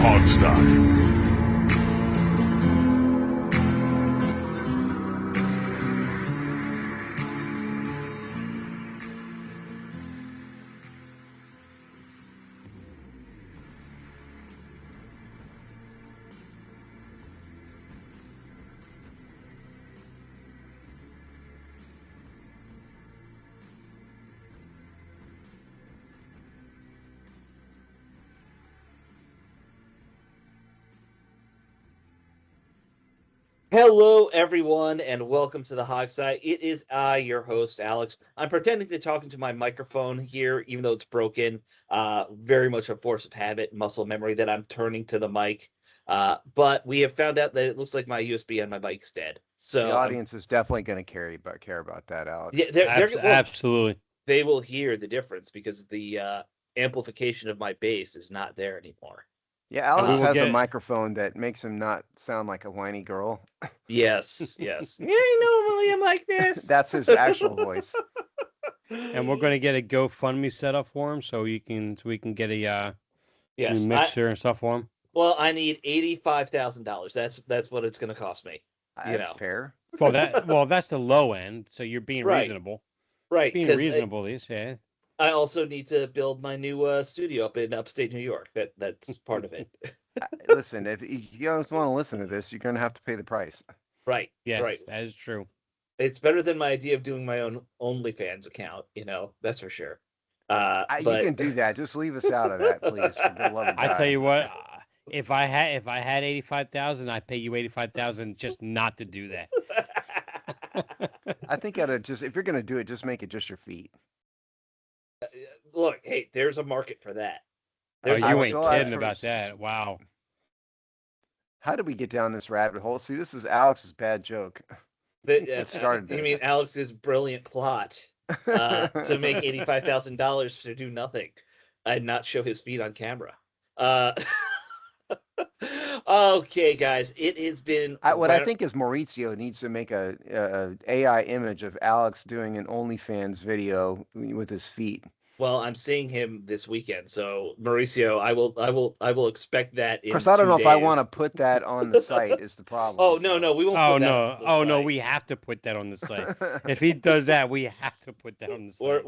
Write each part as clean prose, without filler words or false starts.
Hogstyle. Hello, everyone, and welcome to the Hogside. It is I, your host, Alex. I'm pretending to talk into my microphone here, even though it's broken. Very much a force of habit, muscle memory that I'm turning to the mic. But we have found out that it looks like my USB on my mic's dead. The So audience is definitely going to care about that, yeah, Alex. Absolutely. they will hear the difference because the amplification of my bass is not there anymore. Yeah, And we Alex will has a get microphone that makes him not sound like a whiny girl. Yes. Yeah, normally I'm like this. That's his actual voice. and we're going to get a GoFundMe set up for him so we can get a new Yes, mixer and stuff for him. well, I need $85,000. That's what it's going to cost me. That's fair. Well, that's the low end, so you're being Right. reasonable. Right, Being because reasonable, yeah. I also need to build my new studio up in upstate New York. That's part of it. Listen, if you guys want to listen to this, you're going to have to pay the price. Right. Yes, Right. that is true. It's better than my idea of doing my own OnlyFans account. That's for sure. You But can do that. Just leave us out of that, please, for the love of God. I tell you what, if I had 85,000, I'd pay you 85,000 just not to do that. I think if you're going to do it, just make it just your feet. look, hey, there's a market for that. Oh, There's a you market ain't for kidding that. about that. Wow. How did we get down this rabbit hole? See, this is Alex's bad joke. That started You this. mean Alex's brilliant plot to make $85,000 to do nothing and not show his feet on camera? Okay, guys, it has been. I think is Maurizio needs to make a AI image of Alex doing an OnlyFans video with his feet. Well, I'm seeing him this weekend, so Mauricio, I will expect that. Of course, I don't know if I want to put that on the site. Is the problem? Oh no, we won't. Oh put that no! on the Oh no! site. We have to put that on the site. If he does that, we have to put that on the site.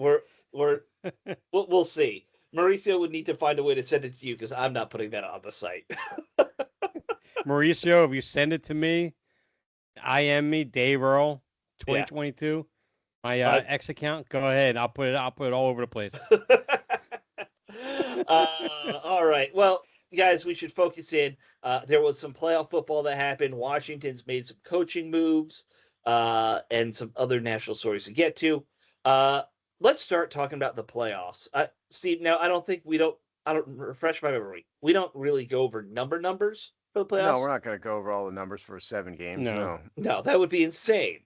We'll see. Mauricio would need to find a way to send it to you because I'm not putting that on the site. Mauricio, if you send it to me, IM me Dave Earl 2022, my X account. Go ahead. I'll put it all over the place. All right. Well, guys, we should focus in. There was some playoff football that happened. Washington's made some coaching moves, and some other national stories to get to. Let's start talking about the playoffs. Steve, now I don't refresh my memory. We don't really go over numbers for the playoffs. No, we're not going to go over all the numbers for 7 games. No, that would be insane,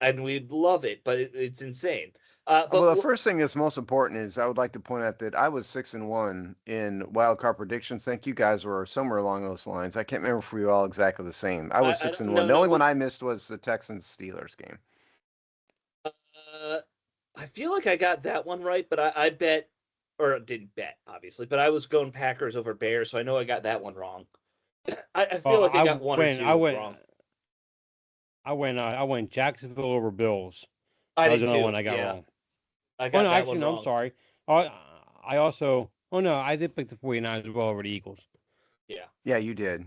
and we'd love it, but it's insane. Well, the first thing that's most important is I would like to point out that I was 6-1 in wild card predictions. Think you guys were somewhere along those lines. I can't remember if we were all exactly the same. I was 6-1. The only one I missed was the Texans Steelers game. I feel like I got that one right, but I bet, or didn't bet obviously, but I was going Packers over Bears, so I know I got that one wrong. I feel like I got one or two wrong. I went Jacksonville over Bills. I did too. Another one I got wrong. I got that actually, one wrong. I'm sorry. I also. Oh no, I did pick the 49ers as well over the Eagles. Yeah. Yeah, you did.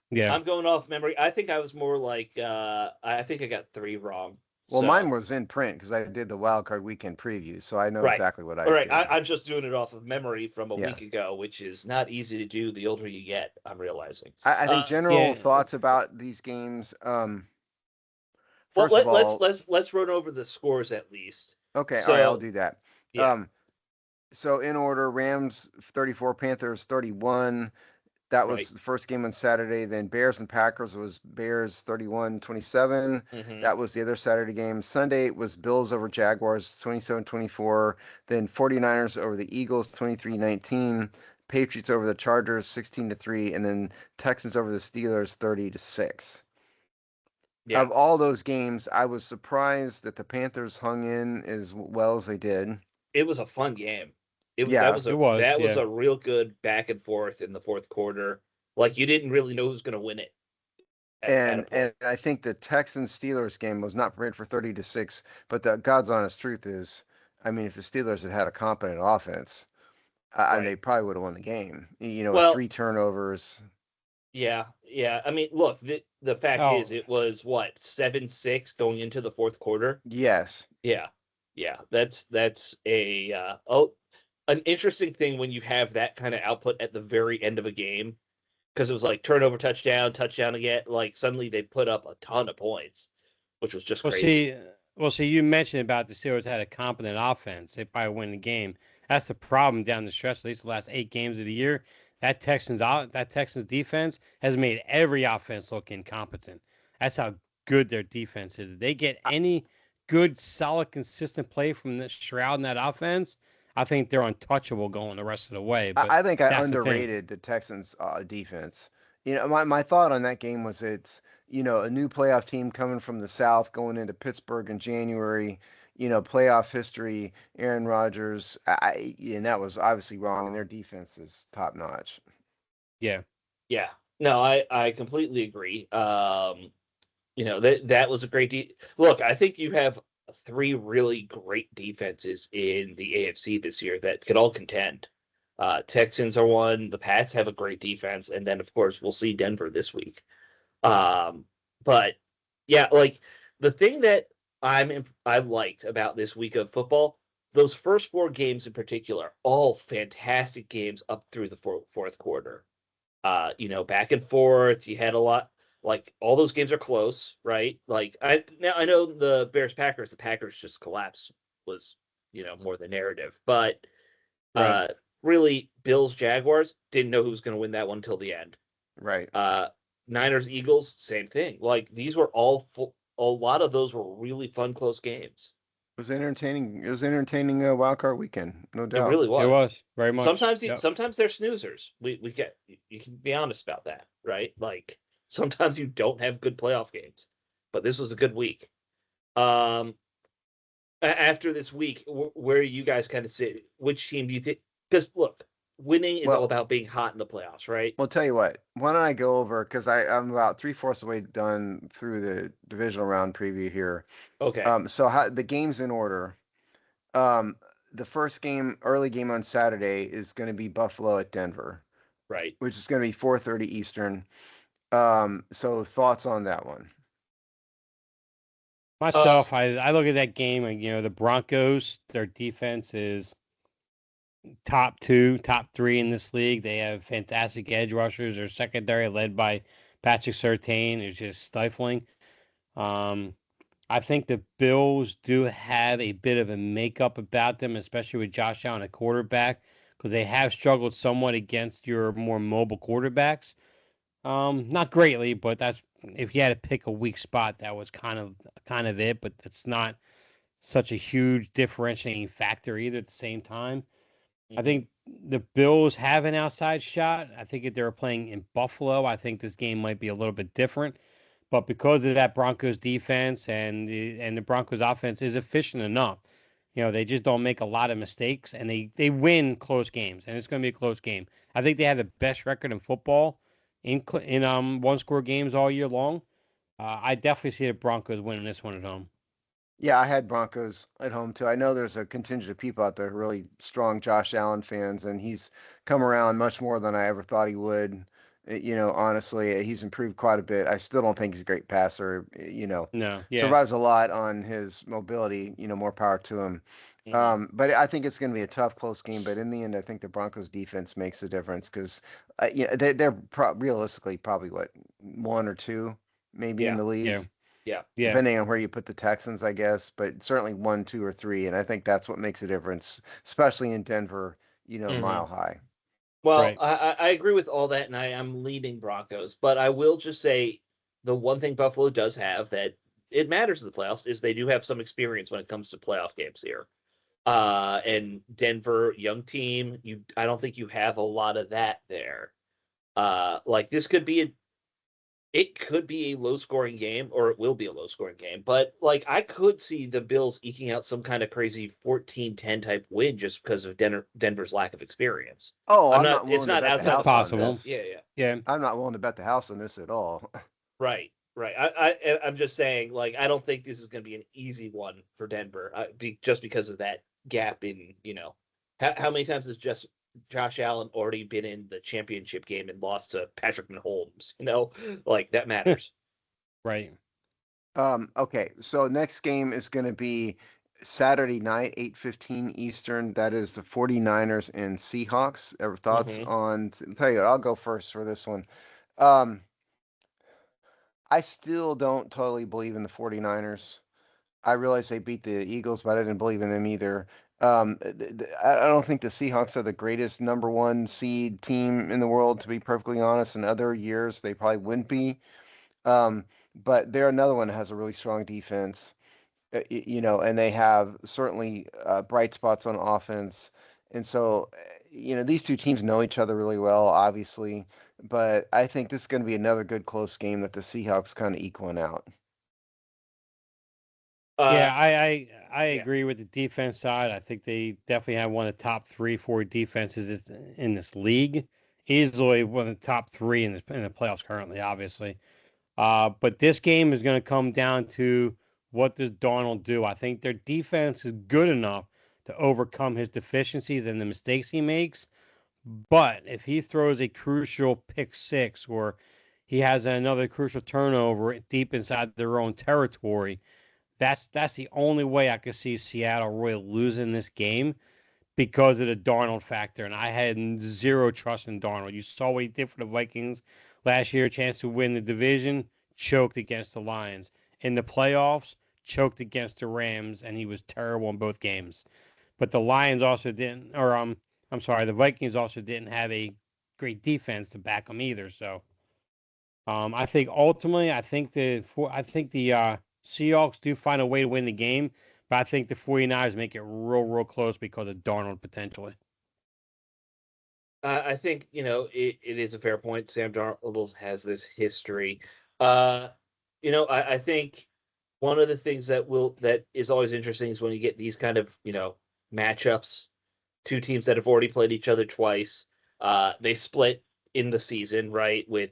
Yeah. I'm going off memory. I think I was more like I think I got 3 wrong. Well, mine was in print because I did the wild card weekend preview, so I know exactly what I did. All right, I'm just doing it off of memory from a week ago, which is not easy to do the older you get, I'm realizing. I think general thoughts about these games. First of all, let's run over the scores at least. Okay, all right, I'll do that. Yeah. So in order, Rams 34, Panthers 31. That was the first game on Saturday. Then Bears and Packers was Bears 31-27. Mm-hmm. That was the other Saturday game. Sunday was Bills over Jaguars 27-24. Then 49ers over the Eagles 23-19. Patriots over the Chargers 16-3. And then Texans over the Steelers 30-6. Yeah. Of all those games, I was surprised that the Panthers hung in as well as they did. It was a fun game. That was a real good back and forth in the fourth quarter. Like you didn't really know who's going to win it at a point. And I think the Texans Steelers game was not prepared for 30-6. But the God's honest truth is, I mean, if the Steelers had a competent offense, and Right. they probably would have won the game. With Well, 3 turnovers. yeah, yeah. I mean, look, the fact is, Oh, it was what 7-6 going into the fourth quarter. Yes. Yeah, yeah. That's an interesting thing when you have that kind of output at the very end of a game because it was like turnover, touchdown, touchdown again. Like suddenly they put up a ton of points, which was just well, crazy. see, you mentioned about the Steelers had a competent offense. They probably win the game. That's the problem down the stretch. At least the last 8 games of the year, that Texans defense has made every offense look incompetent. That's how good their defense is. If they get I, any good, solid, consistent play from the Stroud in that offense, I think they're untouchable going the rest of the way. But I think I that's the thing. underrated the Texans defense. My thought on that game was it's, a new playoff team coming from the South going into Pittsburgh in January, playoff history, Aaron Rodgers, and that was obviously wrong, and their defense is top notch. Yeah. Yeah. No, I completely agree. That was a great look. I think you have three really great defenses in the AFC this year that could all contend. Texans are one. The Pats have a great defense, and then of course we'll see Denver this week. But yeah, like the thing that I liked about this week of football, those first four games in particular, all fantastic games up through the fourth quarter. Back and forth. You had a lot. Like all those games are close, right? Like I know the The Packers just collapsed was more the narrative, but Right. uh, really Bills Jaguars didn't know who was going to win that one until the end. Right. Uh, Niners Eagles, same thing. Like these were all a lot of those were really fun close games. It was entertaining. It was entertaining wild card weekend, no It doubt. really It was. was very much. Yep. Sometimes they're snoozers. We get you can be honest about that, right? Like sometimes you don't have good playoff games, but this was a good week. Um, After this week, where you guys kind of sit? Which team do you think? Because look, winning is all Well, about being hot in the playoffs, right? Well, tell you what. Why don't I go over because I'm about 3/4 of the way done through the divisional round preview here. Okay, So the games in order. Um, the first game, early game on Saturday, is going to be Buffalo at Denver, right. which is going to be 4:30 Eastern. So thoughts on that one? Uh, Myself, I look at that game and the Broncos, their defense is top two, top three in this league. They have fantastic edge rushers. Their secondary, led by Patrick Surtain, is just stifling. Um, I think the Bills do have a bit of a makeup about them, especially with Josh Allen at quarterback, because they have struggled somewhat against your more mobile quarterbacks. Not greatly, but that's if you had to pick a weak spot, that was kind of it. But it's not such a huge differentiating factor either. At the same time, I mhm. think the Bills have an outside shot. I think if they were playing in Buffalo, I think this game might be a little bit different. But because of that Broncos defense and the Broncos offense is efficient enough, they just don't make a lot of mistakes and they win close games, and it's going to be a close game. I think they have the best record in football in one score games all year long. I definitely see the Broncos winning this one at home. Yeah, I had Broncos at home too. I know there's a contingent of people out there who are really strong Josh Allen fans, and he's come around much more than I ever thought he would. Honestly, he's improved quite a bit. I still don't think he's a great passer. No, yeah, Survives a lot on his mobility. More power to him. Mhm. But I think it's going to be a tough, close game. But in the end, I think the Broncos defense makes a difference because, they're realistically probably what, one or two maybe in Yeah, the yeah, league yeah. yeah. depending on where you put the Texans, I guess, but certainly one, two, or three. And I think that's what makes a difference, especially in Denver, Hmm. mile high. Well, Right. I agree with all that, and I am leading Broncos, but I will just say the one thing Buffalo does have that it matters in the playoffs is they do have some experience when it comes to playoff games here. And Denver, young team, I don't think you have a lot of that there. Like this could be it could be a low scoring game, or it will be a low scoring game. But like, I could see the Bills eking out some kind of crazy 14-10 type win just because of Denver's lack of experience. Oh, I'm I'm not. not It's willing to not bet the outside the It's house box on at all. possible. this. Yeah, yeah. Yeah. I'm not willing to bet the house on this at all. Right, right. I'm just saying, like, I don't think this is going to be an easy one for Denver, just because of that gap in, how many times has just Josh Allen already been in the championship game and lost to Patrick Mahomes? Like that matters. Right. Okay, so next game is going to be Saturday night, 8:15 Eastern. That is the 49ers and Seahawks. Ever thoughts Hmm. on? Tell you what, I'll go first for this one. Um, I still don't totally believe in the 49ers. I realize they beat the Eagles, but I didn't believe in them either. I don't think the Seahawks are the greatest number one seed team in the world, to be perfectly honest. In other years, they probably wouldn't be. Um, but they're another one that has a really strong defense, and they have certainly bright spots on offense. And so, these two teams know each other really well, obviously. But I think this is going to be another good close game that the Seahawks kind of equaling out. Uh, Yeah, I yeah. agree with the defense side. I think they definitely have one of the top 3, 4 defenses in this league. Easily one of the top 3 in the playoffs currently, obviously. But this game is going to come down to what does Darnold do. I think their defense is good enough to overcome his deficiencies and the mistakes he makes. But if he throws a crucial pick six or he has another crucial turnover deep inside their own territory, that's the only way I could see Seattle really losing this game because of the Darnold factor. And I had zero trust in Darnold. You saw what he did for the Vikings last year, a chance to win the division, choked against the Lions. In the playoffs, choked against the Rams, and he was terrible in both games. But the Lions also didn't, or I'm sorry, the Vikings also didn't have a great defense to back them either. So I think ultimately, I think the Seahawks do find a way to win the game, but I think the 49ers make it real, real close because of Darnold potentially. I think it is a fair point. Sam Darnold has this history. Uh, I think one of the things that is always interesting is when you get these kind of matchups, two teams that have already played each other twice. They split in the season, right? With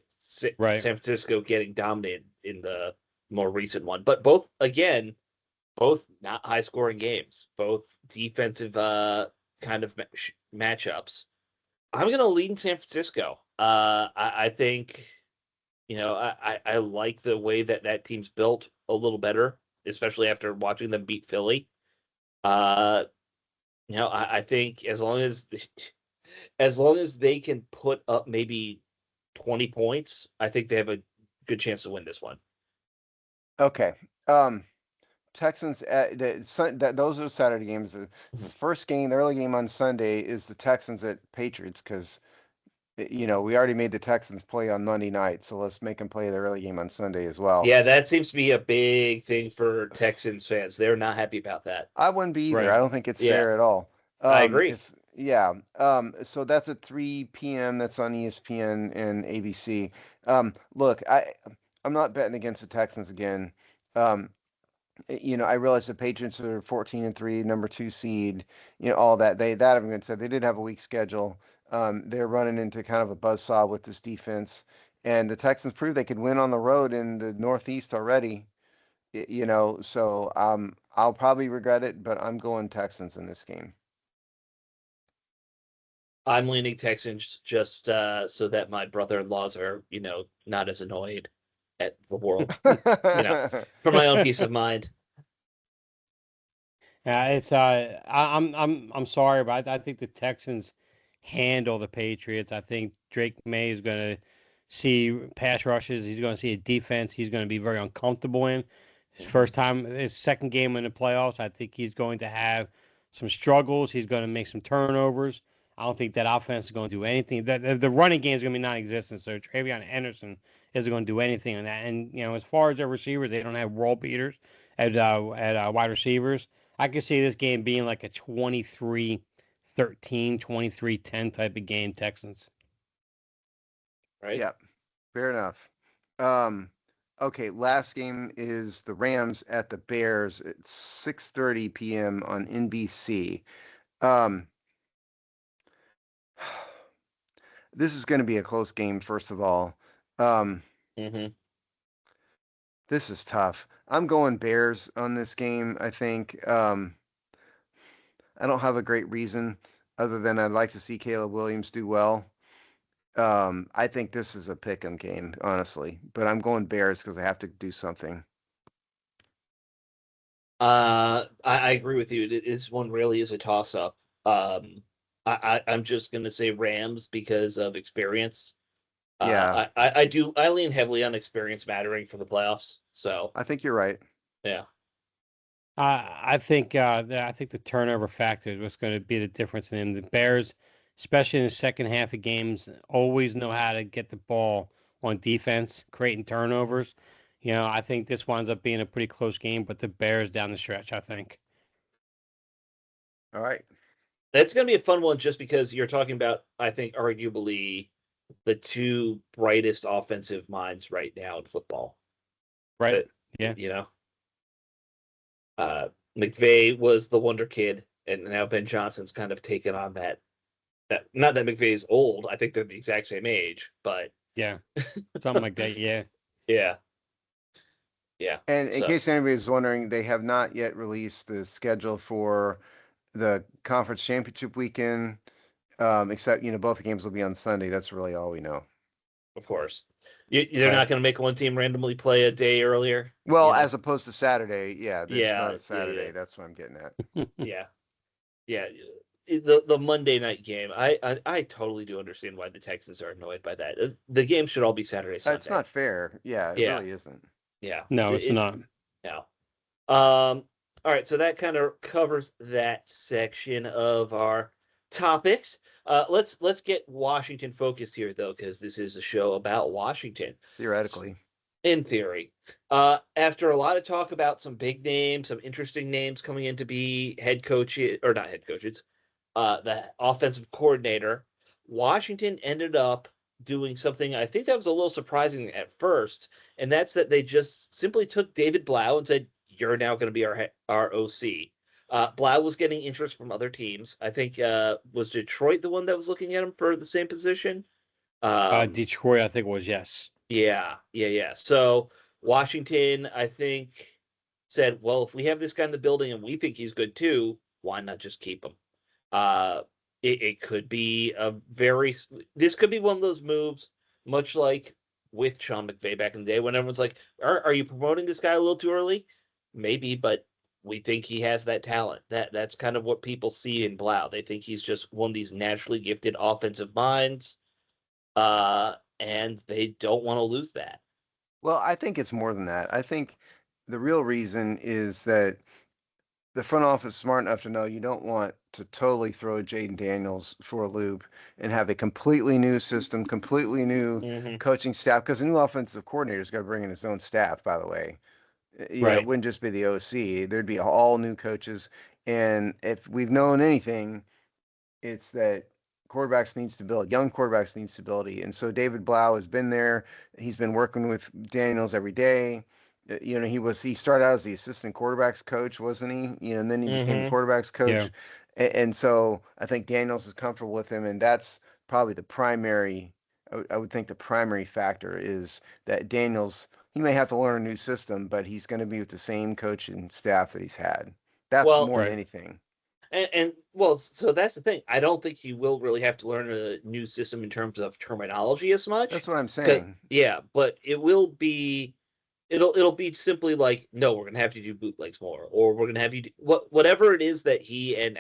Right. San Francisco getting dominated in the more recent one, but both not high scoring games, both defensive kind of matchups. I'm going to lean San Francisco. I think, I like the way that team's built a little better, especially after watching them beat Philly. Uh, I think as long as they can put up maybe 20 points, I think they have a good chance to win this one. Okay. Texans those are Saturday games. The Mhm. first game, the early game on Sunday is the Texans at Patriots because we already made the Texans play on Monday night, so let's make them play the early game on Sunday as well. Yeah, that seems to be a big thing for Texans fans. They're not happy about that. I wouldn't be either. I Right. don't think it's Yeah, fair at all. I agree. If yeah, so that's at 3 p.m. That's on ESPN and ABC. Look, I'm not betting against the Texans again. Um, I realize the Patriots are 14-3, number 2 seed, all that. That I'm going to say they did have a weak schedule. They're running into kind of a buzzsaw with this defense, and the Texans proved they could win on the road in the Northeast already. So I'll probably regret it, but I'm going Texans in this game. I'm leaning Texans just so that my brother-in-laws are, not as annoyed at the world, for my own peace of mind. It's I'm sorry, but I think the Texans handle the Patriots. I think Drake May is going to see pass rushes. He's going to see a defense he's going to be very uncomfortable in. Mhm. His second game in the playoffs. I think he's going to have some struggles. He's going to make some turnovers. I don't think that offense is going to do anything. The running game is going to be non-existent. So Travion Anderson isn't going to do anything on that. And as far as their receivers, they don't have world beaters at wide receivers. I could see this game being like a 23-13, 23-10 type of game, Texans. Right? Yeah, fair enough. Okay, last game is the Rams at the Bears at 6:30 p.m. on NBC. Um, this is going to be a close game, first of all. Um, Mm-hmm. this is tough. I'm going Bears on this game, I think. I don't have a great reason other than I'd like to see Caleb Williams do well. I think this is a pick 'em game, honestly, but I'm going Bears because I have to do something. I agree with you. This one really is a toss up. I'm just gonna say Rams because of experience. Yeah, I lean heavily on experience mattering for the playoffs. So I think you're right. yeah, I think the turnover factor is what's going to be the difference in them. The Bears, especially in the second half of games, always know how to get the ball on defense, creating turnovers. I think this winds up being a pretty close game, but the Bears down the stretch, I think. All right. that's gonna be a fun one just because you're talking about I think arguably the two brightest offensive minds right now in football. Right? That Yeah. you know, uh, McVay was the wonder kid, and now Ben Johnson's kind of taken on that. That not that McVay's old. I think they're the exact same age, but Yeah. Something like that. Yeah. yeah, yeah. And in So case anybody's wondering, they have not yet released the schedule for the conference championship weekend, except, both the games will be on Sunday. That's really all we know. of course, they're Right. not going to make one team randomly play a day earlier. Well, as opposed to Saturday, yeah, it's not Yeah, a yeah, Saturday. That's what I'm getting at. yeah, yeah. The Monday night game, I totally do understand why the Texans are annoyed by that. The game should all be Saturday, It's Sunday. not fair. Yeah, it Yeah, really isn't. yeah. No, it's not. Yeah. All right, so that kind of covers that section of our topics. Let's get Washington focused here, though, because this is a show about Washington. Theoretically. In theory, after a lot of talk about some big names, some interesting names coming in to be head coaches or not head coaches, the offensive coordinator, Washington ended up doing something I think that was a little surprising at first, and that's that they just simply took David Blau and said, "You're now going to be our OC." Blau was getting interest from other teams. I think was Detroit the one that was looking at him for the same position. Um, Detroit, I think it was yes. yeah. So Washington, I think, said, "Well, if we have this guy in the building and we think he's good too, why not just keep him?" Uh, it could be this could be one of those moves, much like with Sean McVay back in the day, when everyone's like, "Are you promoting this guy a little too early?" Maybe, but we think he has that talent. That's kind of what people see in Blau. They think he's just one of these naturally gifted offensive minds, and they don't want to lose that. Well, I think it's more than that. I think the real reason is that the front office is smart enough to know you don't want to totally throw Jaden Daniels for a loop and have a completely new system, completely new Mm-hmm. coaching staff, because the new offensive coordinator's got to bring in his own staff, by the way. It Right. wouldn't just be the OC. There'd be all new coaches. And if we've known anything, it's that quarterbacks need stability. Young quarterbacks need stability. And so David Blau has been there. He's been working with Daniels every day. He started out as the assistant quarterbacks coach, wasn't he? And then he became the Mm-hmm. quarterbacks Yeah. coach. And so I think Daniels is comfortable with him, and that's probably the primary. I would think the primary factor is that Daniels. He may have to learn a new system, but he's going to be with the same coach and staff that he's had. That's Well, more than Right. anything. and well, so that's the thing. I don't think you will really have to learn a new system in terms of terminology as much. That's what I'm Cause saying. yeah, but it'll be simply like, no, we're gonna have you do bootlegs more, or we're gonna have you do whatever it is that he and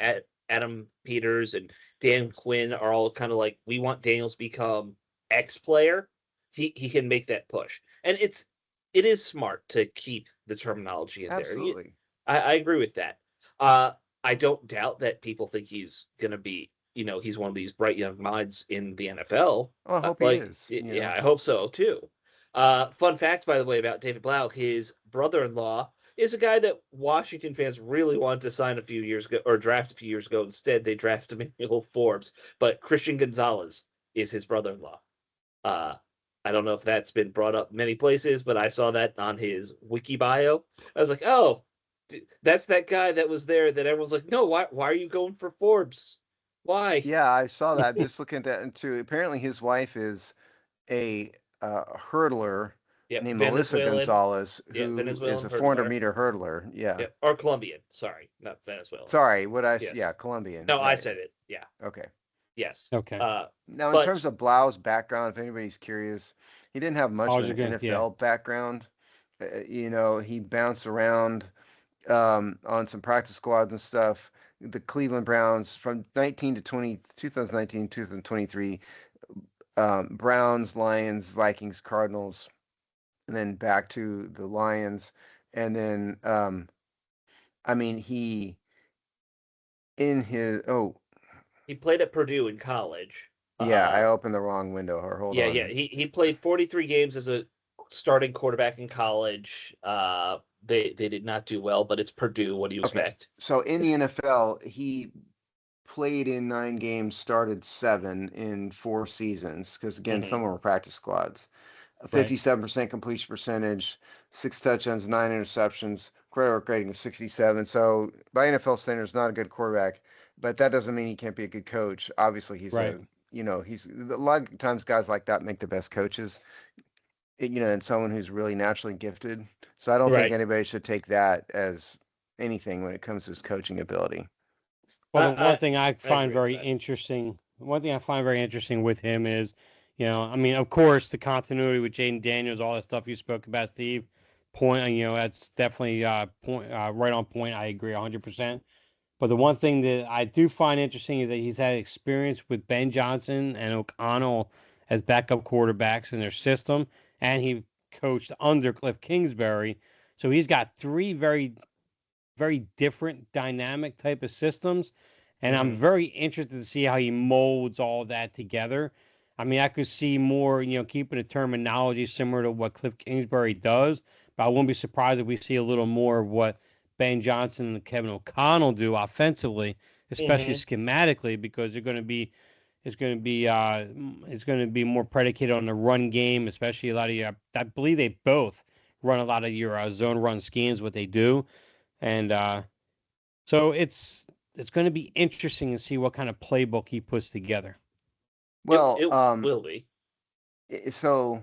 Adam Peters and Dan Quinn are all kind of like, we want Daniels to become X player. He can make that push, and it is smart to keep the terminology in there. Absolutely. I agree with that. Uh, I don't doubt that people think he's going to be, he's one of these bright young minds in the NFL. Oh, I hope he Like, is. yeah, I hope so too. Fun fact, by the way, about David Blau, his brother-in-law is a guy that Washington fans really wanted to sign a few years ago or draft a few years ago. Instead, they drafted Emmanuel Forbes, but Christian Gonzalez is his brother-in-law. Uh, I don't know if that's been brought up many places, but I saw that on his wiki bio. I was like, oh, that's that guy that was there that everyone's like, no, why are you going for Forbes? Why? Yeah, I saw that. Just looking at that, and too. Apparently, his wife is a hurdler Yep, named Melissa Venezuelan. Gonzalez, Yeah, who is Venezuelan a 400 hurdler. meter hurdler. Yeah. Yep, or Colombian. Sorry, not Venezuelan. Sorry, yeah, Yes. Colombian. No, I Right. said it. Yeah. Okay. Yes. Okay. Now, in But terms of Blau's background, if anybody's curious, he didn't have I much of was an just gonna, yeah. NFL background. He bounced around on some practice squads and stuff. The Cleveland Browns from 19 to 20, 2019, 2023, Browns, Lions, Vikings, Cardinals, and then back to the Lions. And then, I mean, he in his, oh, he played at Purdue in college. yeah, I opened the wrong window. Or hold Yeah. on. He played 43 games as a starting quarterback in college. They did not do well, but it's Purdue. What do you Okay. expect? So in the NFL, he played in 9 games, started 7 in 4 seasons, because again, Hmm. some were practice squads. A Right. 57% completion percentage, 6 touchdowns, 9 interceptions, quarterback rating of 67. So by NFL standards, not a good quarterback, but that doesn't mean he can't be a good coach. Obviously, Right. he's a lot of times guys like that make the best coaches. And someone who's really naturally gifted. So I don't think Right. anybody should take that as anything when it comes to his coaching ability. Well, the one I thing I I find agree with very that. interesting, one thing I find very interesting with him is, I mean, of course, the continuity with Jaden Daniels, all that stuff you spoke about, Steve. Point, that's definitely right on point. I agree 100%. But the one thing that I do find interesting is that he's had experience with Ben Johnson and O'Connell as backup quarterbacks in their system, and he coached under Cliff Kingsbury. So he's got three very different dynamic type of systems. And I'm Hmm. very interested to see how he molds all that together. I mean, I could see more, keeping the terminology similar to what Cliff Kingsbury does, but I wouldn't be surprised if we see a little more of what Ben Johnson and Kevin O'Connell do offensively, especially Hmm. schematically, because they're going to be it's going to be more predicated on the run game, especially a lot of your. I believe they both run a lot of your zone run schemes, what they do, and so it's going to be interesting to see what kind of playbook he puts together. Well, It will be. so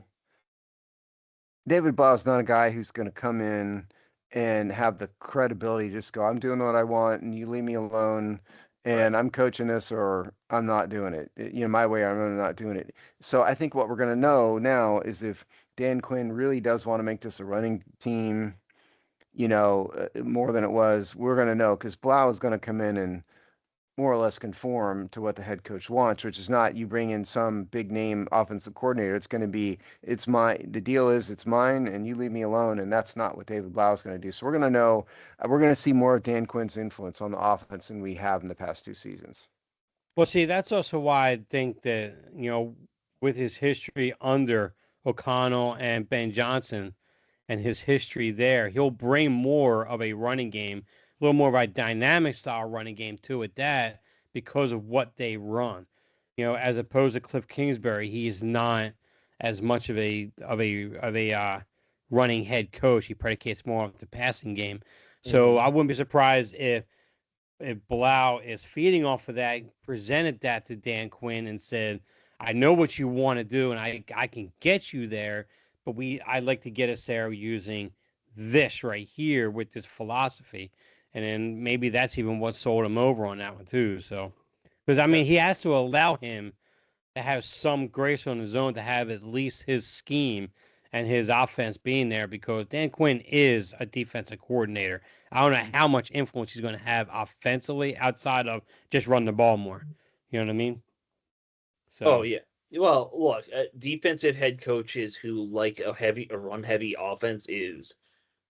David Blau is not a guy who's going to come in and have the credibility to just go, I'm doing what I want and you leave me alone Right. and I'm coaching this or I'm not doing it. My way or I'm not doing it. So I think what we're going to know now is if Dan Quinn really does want to make this a running team, more than it was, we're going to know because Blau is going to come in and more or less conform to what the head coach wants, which is not you bring in some big name offensive coordinator. It's going to be, it's my, the deal is it's mine and you leave me alone. And that's not what David Blau is going to do. So we're going to know, we're going to see more of Dan Quinn's influence on the offense than we have in the past 2 seasons. Well, see, that's also why I think that, with his history under O'Connell and Ben Johnson and his history there, he'll bring more of a running game, a little more of a dynamic style running game to it that because of what they run. As opposed to Cliff Kingsbury, he's not as much of a running head coach. He predicates more of the passing game. So Hmm. I wouldn't be surprised if Blau is feeding off of that, presented that to Dan Quinn and said, I know what you want to do and I can get you there, but I'd like to get us there using this right here with this philosophy. And then maybe that's even what sold him over on that one too. So because I Yeah. mean he has to allow him to have some grace on his own to have at least his scheme and his offense being there because Dan Quinn is a defensive coordinator. I don't know how much influence he's going to have offensively outside of just run the ball more. You know what I mean? Oh So yeah. Well, look, defensive head coaches who like a run heavy offense is.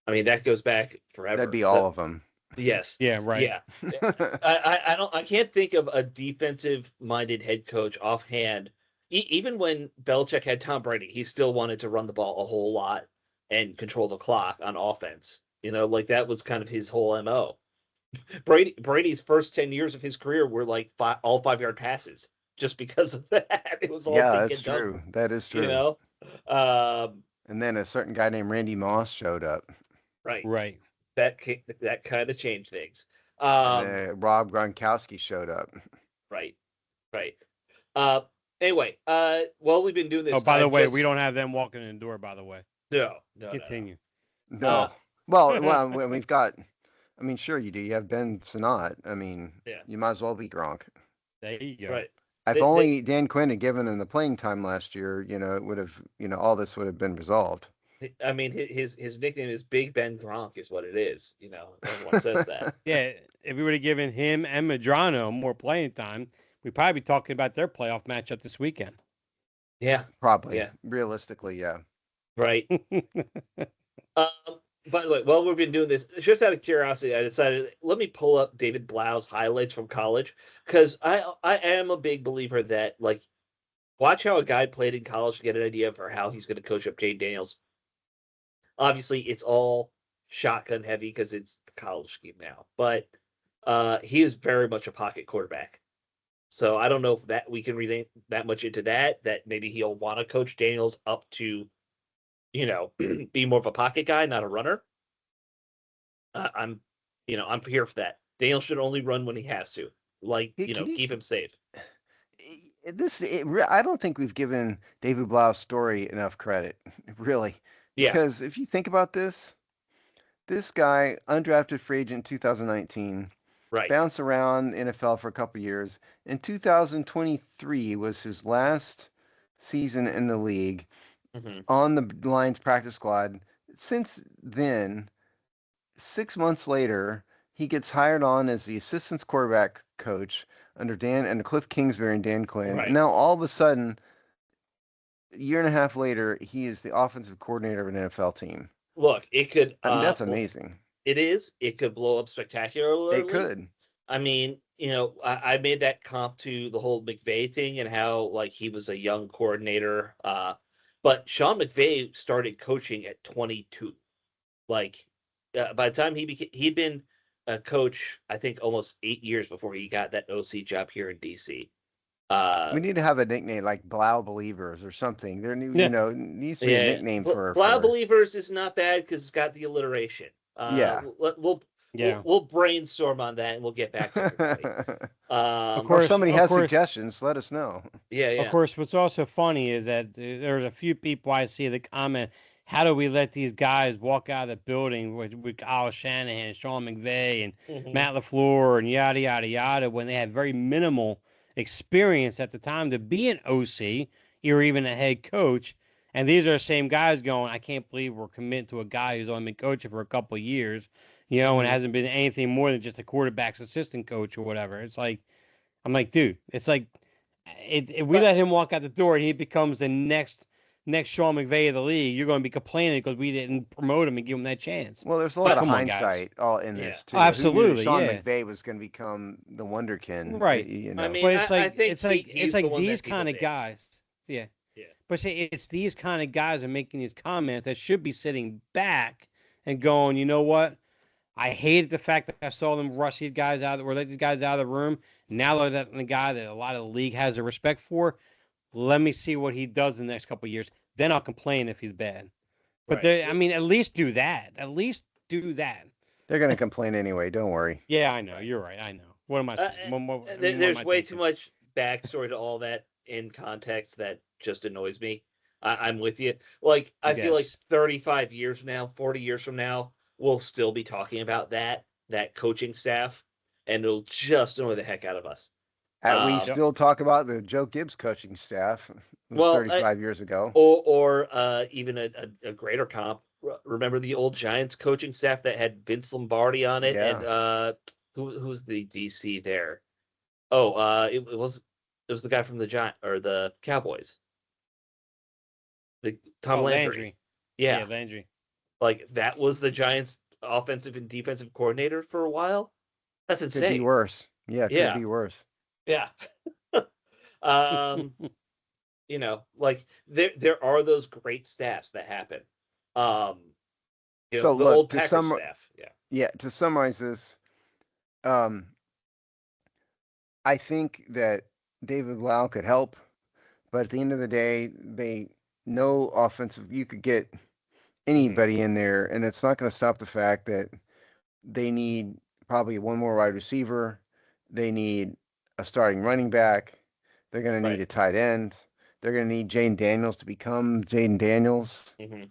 I mean, that goes back That'd forever. be all of them. Yes. yeah, right. Yeah. I can't think of a defensive minded head coach offhand. Even when Belichick had Tom Brady, he still wanted to run the ball a whole lot and control the clock on offense. Like that was kind of his whole MO. Brady's first 10 years of his career were like all 5 yard passes just because of that. It was all Yeah, dink that's and dunk, true. That is you true. know. And then a certain guy named Randy Moss showed up. Right. Right. That kind of changed things. And then Rob Gronkowski showed up. Right. Right. Anyway, well, we've been doing Oh, this. by the way, we don't have them walking in the door. By the way, No. continue. No. Well, we've got. I mean, sure you do. You have Ben Sinnott. I mean, Yeah. you might as well be Gronk. There you go. Right. If only Dan Quinn had given him the playing time last year, it would have, all this would have been resolved. I mean, his nickname is Big Ben Gronk, is what it is. Everyone says that. Yeah, if we would have given him and Madrano more playing time, we'd probably be talking about their playoff matchup this weekend. Yeah. Probably. Yeah. Realistically, yeah. Right. By the way, while we've been doing this, just out of curiosity, I decided let me pull up David Blau's highlights from college, because I am a big believer that, like, watch how a guy played in college to get an idea for how he's going to coach up Jane Daniels. Obviously, it's all shotgun heavy because it's the college scheme now, but he is very much a pocket quarterback. So I don't know if that we can read that much into that maybe he'll want to coach Daniels up to, be more of a pocket guy, not a runner. I'm here for that. Daniels should only run when he has to, keep him safe. I don't think we've given David Blau's story enough credit, really. Yeah. Because if you think about this guy, undrafted free agent in 2019, right, bounced around NFL for a couple years. In 2023 was his last season in the league, on the Lions practice squad. Since then, 6 months later, he gets hired on as the assistant quarterback coach under Cliff Kingsbury and Dan Quinn. Right. Now all of a sudden, a year and a half later, he is the offensive coordinator of an NFL team. Look, it could. I mean, that's amazing. It is. It could blow up spectacularly. It could. I mean, I made that comp to the whole McVay thing and how, like, he was a young coordinator. But Sean McVay started coaching at 22. Like, by the time he'd been a coach, I think almost 8 years before he got that OC job here in DC. We need to have a nickname like Blau Believers or something. There needs to be a nickname for Blau Believers is not bad because it's got the alliteration. We'll brainstorm on that and we'll get back to everybody. Of course, if somebody has suggestions, let us know. Yeah. Of course, what's also funny is that there's a few people I see that comment, how do we let these guys walk out of the building with Kyle Shanahan, Sean McVay, and Matt LaFleur, and yada, yada, yada, when they had very minimal experience at the time to be an OC or even a head coach. And these are the same guys going, I can't believe we're committing to a guy who's only been coaching for a couple of years, and hasn't been anything more than just a quarterback's assistant coach or whatever. It's like, I'm like, dude, it's like, if we let him walk out the door and he becomes the next Sean McVay of the league, you're going to be complaining because we didn't promote him and give him that chance. Well, there's a lot of hindsight all in this too. Oh, absolutely, Sean McVay was going to become the wonderkin, right? I mean, but it's like it's like these kind of guys, yeah. But see, it's these kind of guys are making these comments that should be sitting back and going, you know what? I hated the fact that I saw them rush these guys out or let these guys out of the room. Now they're letting the guy that a lot of the league has a respect for. Let me see what he does in the next couple of years. Then I'll complain if he's bad. But I mean, at least do that. At least do that. They're going to complain anyway. Don't worry. Yeah, I know. You're right. I know. What am I saying? There's way too much backstory to all that in context that just annoys me. I'm with you. Like, I feel like 35 years from now, 40 years from now, we'll still be talking about that coaching staff, and it'll just annoy the heck out of us. We still talk about the Joe Gibbs coaching staff. It was 35 years ago. Or even a greater comp. Remember the old Giants coaching staff that had Vince Lombardi on it, and who's the DC there? It was the guy from the Giants or the Cowboys. The Tom Landry. Yeah, Landry. Like, that was the Giants' offensive and defensive coordinator for a while. That's insane. Could be worse. Yeah, could be worse. Yeah. Like, there are those great staffs that happen. So the look, old Packers staff. Yeah. To summarize this, I think that David Blau could help, but at the end of the day, no offensive. You could get Mhm. anybody in there, and it's not going to stop the fact that they need probably one more wide receiver. They need a starting running back. They're going to need Right. a tight end. They're going to need Jaden Daniels to become Jaden Daniels. Hmm.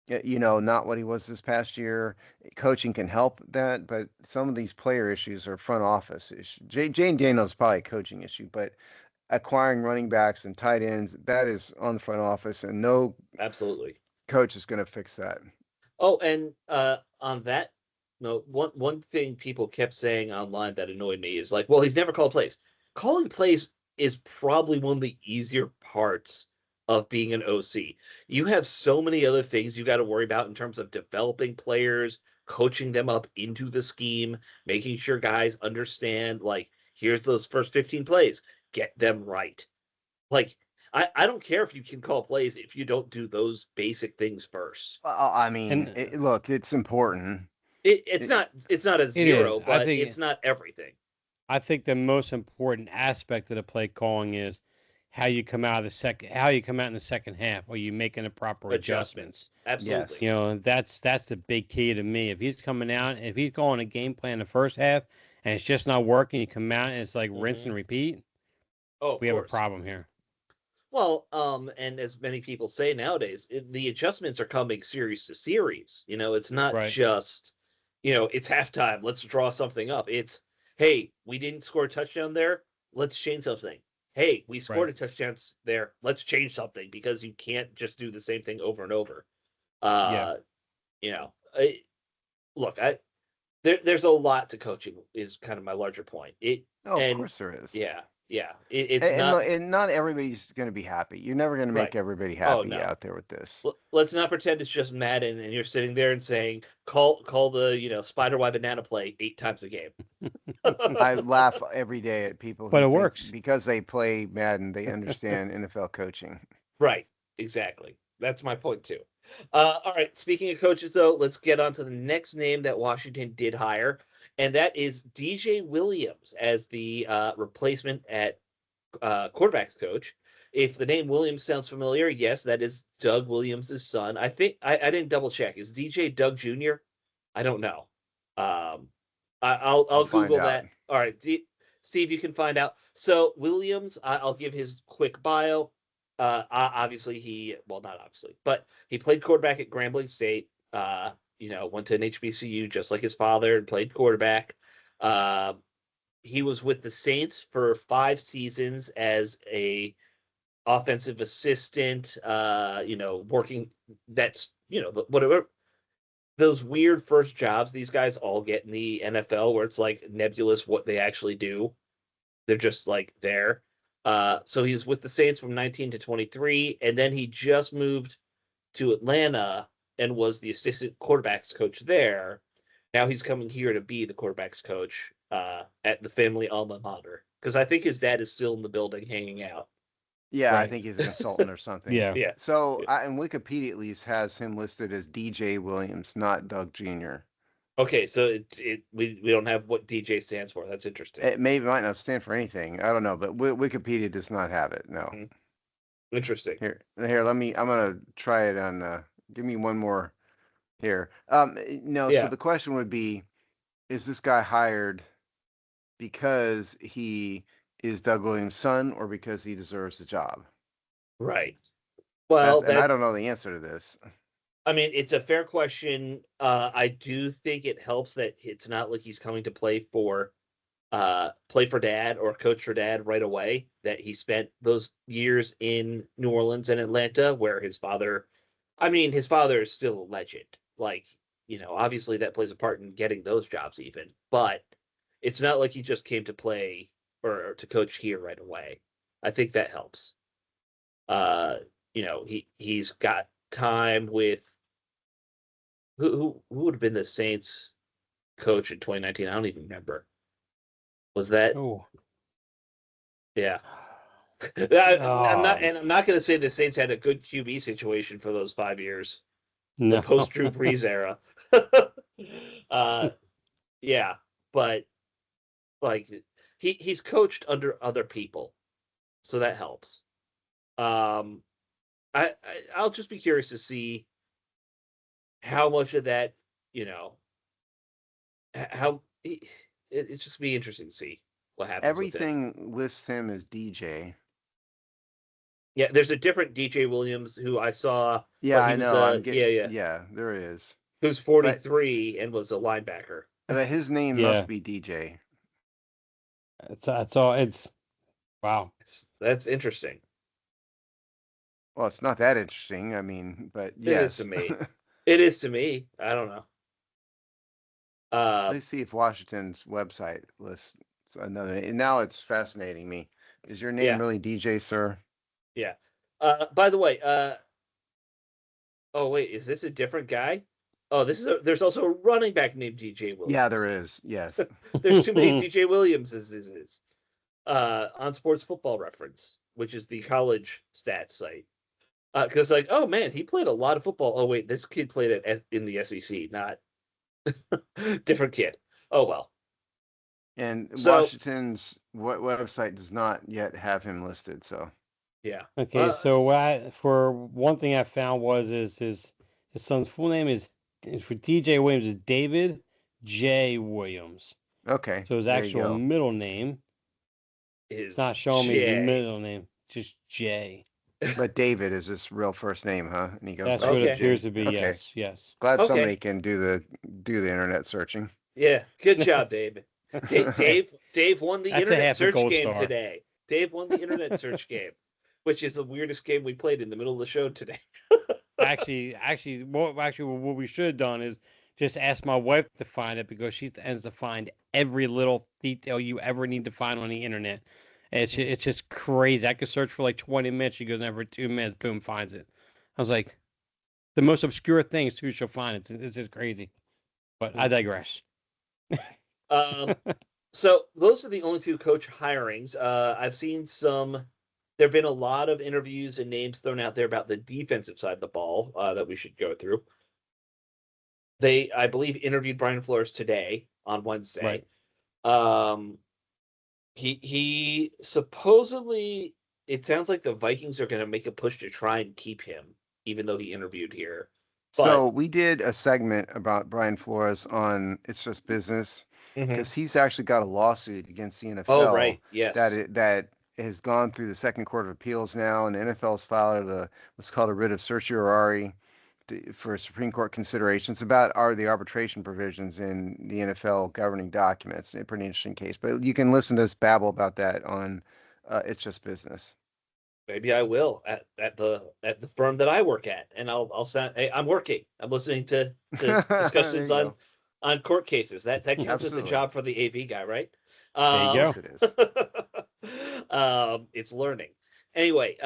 Not what he was this past year. Coaching can help that, but some of these player issues are front office issues. Jaden Daniels is probably a coaching issue, but acquiring running backs and tight ends, that is on the front office, and no Absolutely. coach is going to fix that. Oh, and on that note, one thing people kept saying online that annoyed me is like, well, he's never called plays. Calling plays is probably one of the easier parts of being an OC. You have so many other things you got to worry about in terms of developing players, coaching them up into the scheme, making sure guys understand, like, here's those first 15 plays, get them right. Like, I don't care if you can call plays if you don't do those basic things first. I mean, And look, it's important. It's It, not a it is. zero, but it's not everything. I think the most important aspect of the play calling is how you come out in the second half. Are you making the proper adjustments? Adjustments. Absolutely. yes. That's the big key to me. If he's calling a game plan the first half and it's just not working, you come out and it's like rinse Hmm. and repeat. Oh, of We have a course. problem here. Well, and as many people say nowadays, the adjustments are coming series to series. It's not Right. just, it's halftime. Let's draw something up. It's, hey, we didn't score a touchdown there. Let's change something. Hey, we scored Right. a touchdown there. Let's change something because you can't just do the same thing over and over. Yeah. Uh, you know, I, look, there's a lot to coaching is kind of my larger point. Oh, of And course there is. yeah, yeah, it's And not look, and not everybody's going to be happy. You're never going to make right. everybody Oh happy no. out there with this. Let's not pretend it's just Madden and you're sitting there and saying call the spider web banana play 8 times a game. I laugh every day at people But who it think works. because they play Madden, they understand NFL coaching. Right, exactly. That's my point too. All right. Speaking of coaches, though, let's get on to the next name that Washington did hire, and that is DJ Williams as the replacement at quarterbacks coach. If the name Williams sounds familiar, yes, that is Doug Williams' son. I think I didn't double check. Is DJ Doug Jr.? I don't know. Um, I'll I'll find Google out. that. All right, see if you can find out. So Williams, I'll give his quick bio. Obviously not obviously, but he played quarterback at Grambling State. Went to an HBCU just like his father and played quarterback. Uh, he was with the Saints for 5 seasons as a offensive assistant. Working. That's whatever those weird first jobs these guys all get in the NFL, where it's like nebulous what they actually do. They're just like there. So he was with the Saints from 19 to 23, and then he just moved to Atlanta and was the assistant quarterbacks coach there. Now he's coming here to be the quarterbacks coach at the family alma mater because I think his dad is still in the building hanging out. Yeah, I Right. think he's a consultant or something. Yeah. Yeah. So, and Wikipedia at least has him listed as DJ Williams, not Doug Jr. Okay, so we don't have what DJ stands for. That's interesting. It might not stand for anything. I don't know, but Wikipedia does not have it. No. Hmm. Interesting. Here. I'm gonna try it on. Give me one more here. No. So Yeah. the question would be: is this guy hired because he is Doug Williams' son, or because he deserves the job? Right. Well, And I that don't know the answer to this. I mean, it's a fair question. I do think it helps that it's not like he's coming to play for dad or coach for dad right away. That he spent those years in New Orleans and Atlanta, where his father is still a legend. Like, obviously that plays a part in getting those jobs even, but it's not like he just came to play or to coach here right away. I think that helps. Uh, he's got time with who would have been the Saints coach in 2019. I don't even remember. Was that Oh. yeah? Oh I'm not going to say the Saints had a good QB situation for those 5 years, the no. post Drew Brees era. uh, yeah, but like he's coached under other people, so that helps. Um, I'll just be curious to see how much of that, how it's just be interesting to see what happens with him. Everything lists him as DJ. Yeah, there's a different DJ Williams who I saw. Yeah, But he I was know. I'm getting. yeah, Yeah, there is. who's But 43 and was a linebacker. but his name Yeah, must be DJ. it's all. It's wow. That's interesting. Well, it's not that interesting. I mean, but It is to yes. me. It is to me. I don't know. Let's see if Washington's website lists another name. Now it's fascinating me. Is your name Yeah, really DJ, sir? yeah. By the way, oh wait, is this a different guy? Oh, there's also a running back named DJ Williams. Yeah, there is. Yes. There's too many DJ Williamses. On Sports Football Reference, which is the college stats site. Because oh man, he played a lot of football. Oh wait, this kid played in the SEC, not different kid. Oh well. And So Washington's website does not yet have him listed. So yeah. Okay, so for one thing I found was his son's full name is for DJ Williams is David J. Williams. okay, So his there you actual go. middle name, Is it's not showing me his Jay. middle name, just J. But David is his real first name, huh? And he goes That's by what it Okay. appears DJ. to be. Okay. Yes. Glad Okay. somebody can do the internet searching. Yeah, good job, David. Dave won the That's a internet half a search gold game star. today. Dave won the internet search game, which is the weirdest game we played in the middle of the show today. Actually, what we should have done is just ask my wife to find it because she tends to find every little detail you ever need to find on the internet. And it's just crazy. I could search for like 20 minutes. She goes, every 2 minutes, boom, finds it. I was like, the most obscure things too she'll find. It's just crazy. But I digress. So those are the only two coach hirings. I've seen some. There have been a lot of interviews and names thrown out there about the defensive side of the ball that we should go through. They, I believe, interviewed Brian Flores today on Wednesday. Right. He supposedly, it sounds like the Vikings are going to make a push to try and keep him, even though he interviewed here. But, So we did a segment about Brian Flores on It's Just Business because he's actually got a lawsuit against the NFL. Oh, right. Yes. That has gone through the second court of appeals now, and the NFL's filed what's called a writ of certiorari for Supreme Court considerations about the arbitration provisions in the NFL governing documents. A pretty interesting case, but you can listen to us babble about that on It's Just Business. Maybe I will at the firm that I work at, and I'll sound. Hey, I'm working. I'm listening to discussions on court cases. That counts Absolutely. as a job for the AV guy, right? There you go. It is. It's learning. Anyway,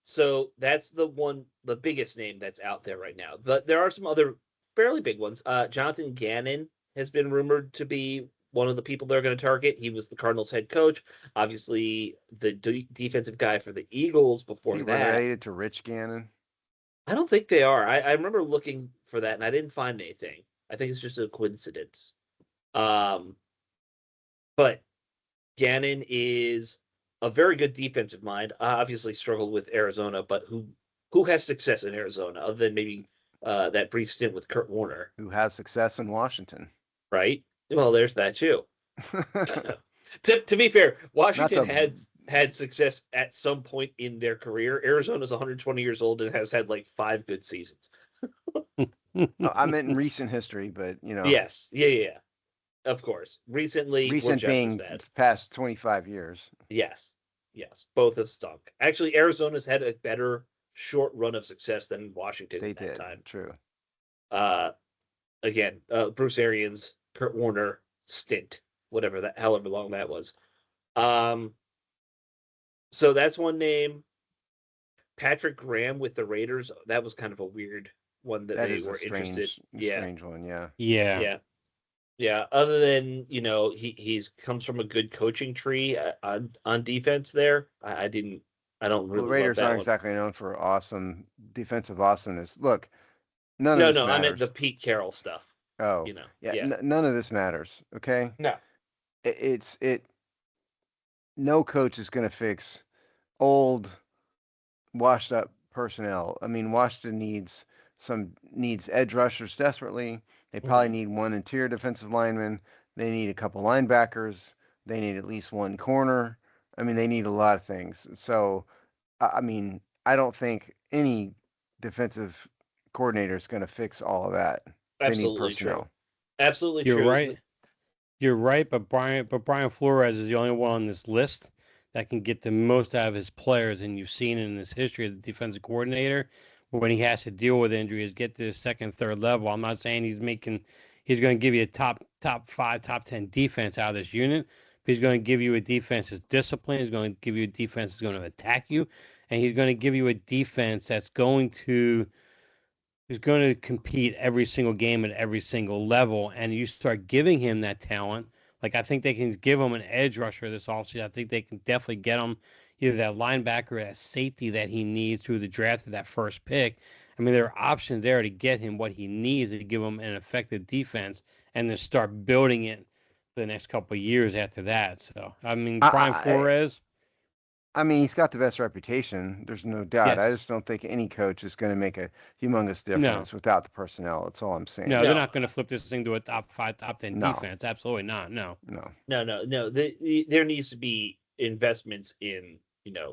so that's the biggest name that's out there right now. But there are some other fairly big ones. Jonathan Gannon has been rumored to be one of the people they're going to target. He was the Cardinals head coach, obviously the defensive guy for the Eagles before Is he that. related to Rich Gannon? I don't think they are. I remember looking for that and I didn't find anything. I think it's just a coincidence. But Gannon is a very good defensive mind. Obviously struggled with Arizona, but who has success in Arizona other than maybe that brief stint with Kurt Warner? Who has success in Washington? Right. Well, there's that too. To be fair, Washington had success at some point in their career. Arizona's 120 years old and has had like 5 good seasons. I meant in recent history, but Yes, yeah, of course. Recent being past 25 years. Yes, both have stunk. Actually, Arizona's had a better short run of success than Washington They at that did. time. True. Again, Bruce Arians, Kurt Warner stint, however long that was. So that's one name. Patrick Graham with the Raiders. That was kind of a weird one that they were interested. Strange one, yeah. Yeah. Other than he's comes from a good coaching tree on defense. There, I don't really. The Raiders aren't exactly known for awesome defensive awesomeness. Look, none of this matters. I meant the Pete Carroll stuff. Oh, none of this matters. Okay. No. No coach is going to fix old, washed up personnel. I mean, Washington needs edge rushers desperately. They probably Mhm. need one interior defensive lineman. They need a couple linebackers. They need at least one corner. I mean, they need a lot of things. So, I mean, I don't think any defensive coordinator is going to fix all of that. They need Absolutely true. personnel. Absolutely You're true. right. You're right, but Brian Flores is the only one on this list that can get the most out of his players, and you've seen in his history as a defensive coordinator when he has to deal with injuries, get to the second, third level. I'm not saying he's going to give you a top 5, top 10 defense out of this unit, but he's going to give you a defense that's disciplined. He's going to give you a defense that's going to attack you, and he's going to give you a defense that's going to who's going to compete every single game at every single level, and you start giving him that talent. Like I think they can give him an edge rusher this offseason. I think they can definitely get him either that linebacker or that safety that he needs through the draft of that first pick. I mean, there are options there to get him what he needs to give him an effective defense, and then start building it for the next couple of years after that. So I mean, Brian I, Flores, I mean, he's got the best reputation. There's no doubt. I yes, just don't think any coach is going to make a humongous no, difference without the personnel. That's all I'm saying. no, they're No, not going to flip this thing to a top 5, top 10 No, defense. Absolutely not. No. no. no. There needs to be investments in,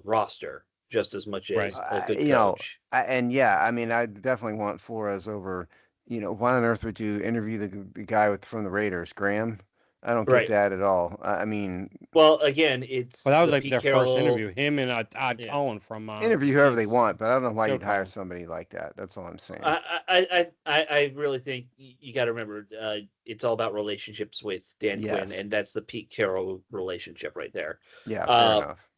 roster just as much Right. as a good You know, coach. and yeah, I mean, I definitely want Flores over. Why on earth would you interview the guy from the Raiders, Graham? I don't get Right. that at all. I mean, Well, again, it's Well, that was the like Pete their first Carroll. interview. Him and Todd Yeah. Cohen from interview the whoever they Chiefs. want, but I don't know why Joe you'd hire Cohen. somebody like that. That's all I'm saying. I really think you got to remember it's all about relationships with Dan Quinn, Yes. and that's the Pete Carroll relationship right there. Yeah, fair Uh, enough.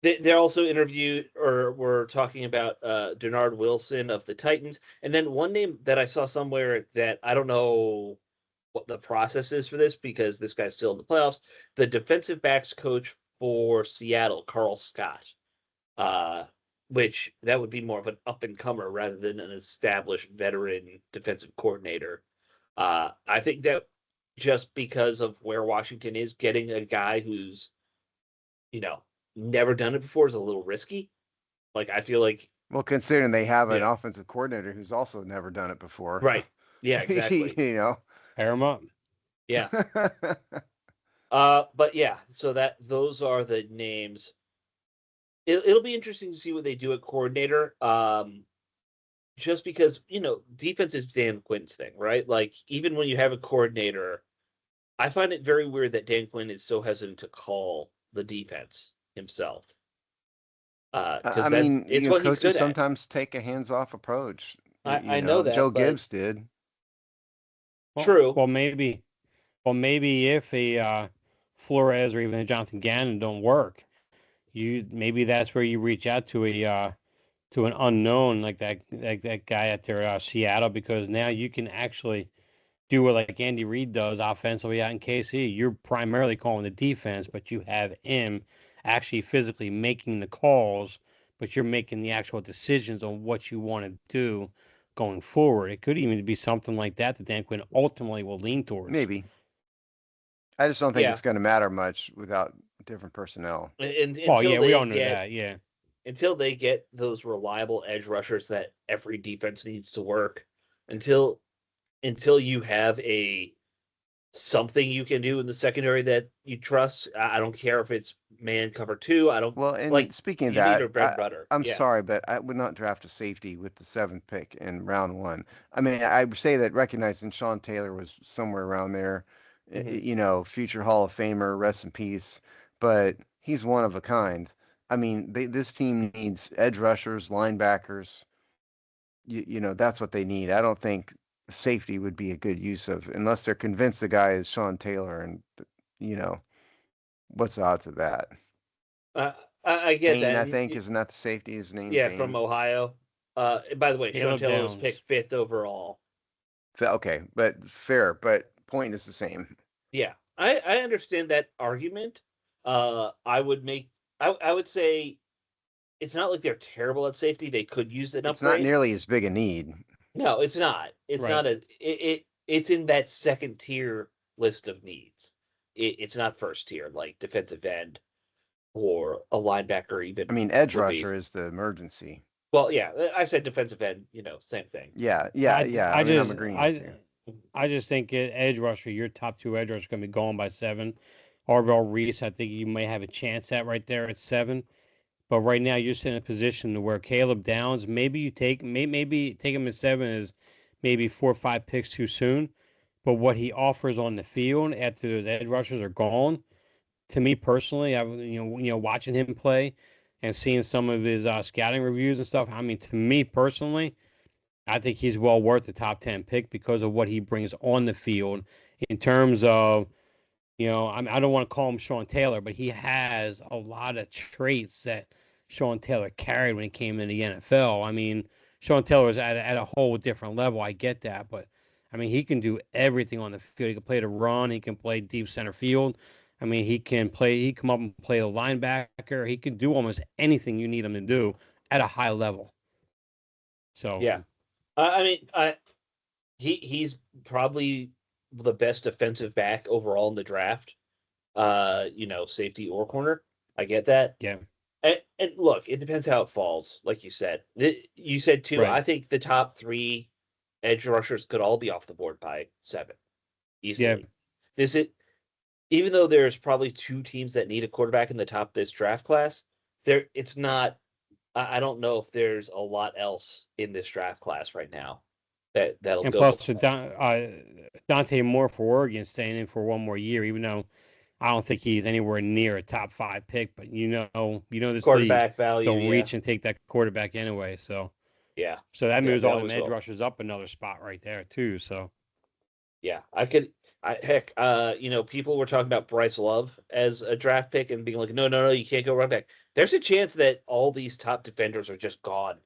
They're also interviewed or were talking about Denard Wilson of the Titans, and then one name that I saw somewhere that I don't know what the process is for this because this guy's still in the playoffs. The defensive backs coach for Seattle, Carl Scott, uh, which that would be more of an up and comer rather than an established veteran defensive coordinator. I think that just because of where Washington is, getting a guy who's you know never done it before is a little risky. Like I feel like Well, considering they have an yeah, offensive coordinator who's also never done it before. right, yeah, exactly, you know. Pair him up. yeah. But yeah, so those are the names. It'll be interesting to see what they do at coordinator. Just because defense is Dan Quinn's thing, right? Like even when you have a coordinator, I find it very weird that Dan Quinn is so hesitant to call the defense himself. I Because mean, it's what he's coaches good at. sometimes take a hands-off approach. I know Joe that, but Gibbs did. true. Well, maybe if a Flores or even a Jonathan Gannon don't work, maybe that's where you reach out to an unknown like that guy at their Seattle, because now you can actually do what like Andy Reid does offensively out in KC. You're primarily calling the defense, but you have him actually physically making the calls, but you're making the actual decisions on what you want to do going forward. It could even be something like that that Dan Quinn ultimately will lean towards. Maybe. I just don't think Yeah, it's going to matter much without different personnel. and Well, until yeah, we they all know get that. Yeah. those reliable edge rushers that every defense needs to work, until you have a something you can do in the secondary that you trust. I don't care if it's man cover two. I don't Well, and like speaking of you need that, a bread and butter. I'm Yeah. sorry, but I would not draft a safety with the seventh pick in round one. I mean, I would say that recognizing Sean Taylor was somewhere around there, Hmm. future Hall of Famer, rest in peace, but he's one of a kind. I mean, this team needs edge rushers, linebackers. That's what they need. I don't think safety would be a good use of, unless they're convinced the guy is Sean Taylor, and you know, what's the odds of that? Uh, I get Payne, that. I And think, isn't that the safety? His name yeah, from Payne. Ohio. By the way, Sean Caleb Taylor was Downs. picked fifth overall. Okay, but fair, but point is the same. Yeah, I understand that argument. I would make. I would say it's not like they're terrible at safety. They could use an It's not upgrade. nearly as big a need. No, it's not. It's Right. not it's in that second tier list of needs. It's not first tier like defensive end or a linebacker even I mean, edge would be. rusher is the emergency. Well, yeah, I said defensive end. Same thing. Yeah, I I mean, I'm just agreeing with you. I just think edge rusher, your top two edge rushers are going to be going by 7. Arvell Reese, I think you may have a chance at right there at 7. But right now you're sitting in a position to where Caleb Downs, maybe you maybe take him at 7 is maybe 4 or 5 picks too soon. But what he offers on the field after those edge rushers are gone, to me personally, I watching him play and seeing some of his scouting reviews and stuff. I mean, to me personally, I think he's well worth the top 10 pick because of what he brings on the field in terms of, I don't want to call him Sean Taylor, but he has a lot of traits that Sean Taylor carried when he came in the NFL. I mean, Sean Taylor is at a whole different level. I get that, but I mean, he can do everything on the field. He can play the run. He can play deep center field. I mean, he can play. He come up and play a linebacker. He can do almost anything you need him to do at a high level. So Yeah, I mean, he's probably the best defensive back overall in the draft. Safety or corner. I get that. yeah, And look, it depends how it falls. Like you said, you said too. right. I think the top 3 edge rushers could all be off the board by 7 Yeah, easily. This is even though there's probably 2 teams that need a quarterback in the top of this draft class. It's not. I don't know if there's a lot else in this draft class right now that'll and go. plus Dante Moore for Oregon staying in for one more year, even though I don't think he's anywhere near a top 5 pick. But this league, Quarterback value, they'll yeah. reach and take that quarterback anyway. So Yeah. so that Yeah, moves they all the always edge will. rushers up another spot right there too. So Yeah, people were talking about Bryce Love as a draft pick and being like, no, you can't go run back. There's a chance that all these top defenders are just gone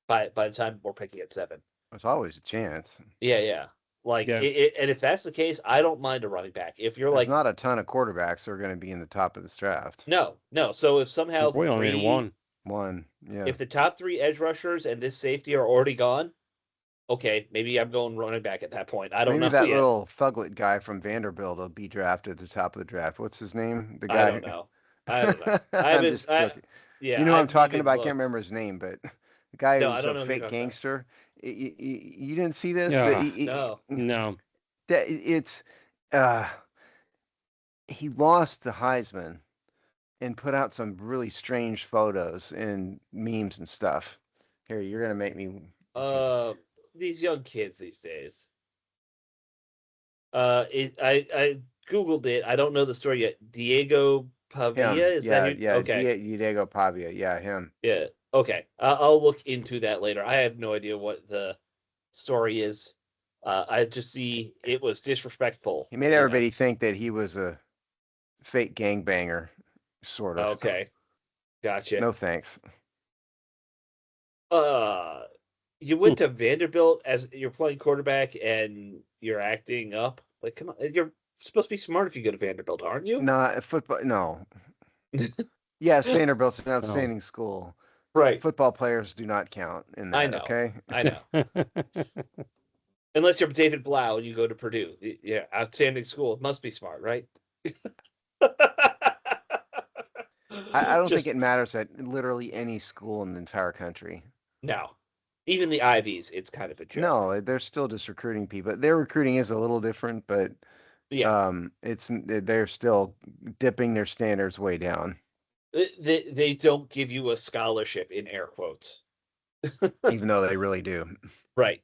by the time we're picking at 7. There's always a chance. Yeah. Like, yeah, and if that's the case, I don't mind a running back. If you're There's like, not a ton of quarterbacks who are going to be in the top of this draft. no. So if somehow we only need one. One, yeah. if the top 3 edge rushers and this safety are already gone, okay, maybe I'm going running back at that point. I don't Maybe know that yet. little thuglet guy from Vanderbilt will be drafted at the top of the draft. What's his name? The I guy. don't know. I don't know. I'm just joking. Yeah, You know who I'm I've talking even about? I can't looked. remember his name, but the guy No, I who's don't a know who you're fake talking about. gangster. You didn't see this? Yeah. No. No. It's he lost the Heisman and put out some really strange photos and memes and stuff. Here, you're gonna make me. These young kids these days. I googled it. I don't know the story yet. Diego Pavia, Him, is yeah, that who? yeah, Okay, Diego Pavia, yeah, him. yeah, okay. I'll look into that later. I have no idea what the story is. I just see it was disrespectful. He made everybody think that he was a fake gangbanger, sort of. Okay, gotcha. No thanks. You went to Vanderbilt as you're playing quarterback and you're acting up. Like, come on, you're supposed to be smart if you go to Vanderbilt, aren't you? Nah, football. No. Yes, Vanderbilt's an outstanding school. Right. Football players do not count in that. I know. Okay. I know. Unless you're David Blau and you go to Purdue. Yeah, outstanding school. It must be smart, right? I don't think it matters at literally any school in the entire country. No. Even the Ivies, it's kind of a joke. No, they're still just recruiting people. Their recruiting is a little different, but yeah, they're still dipping their standards way down. they don't give you a scholarship in air quotes. Even though they really do. Right.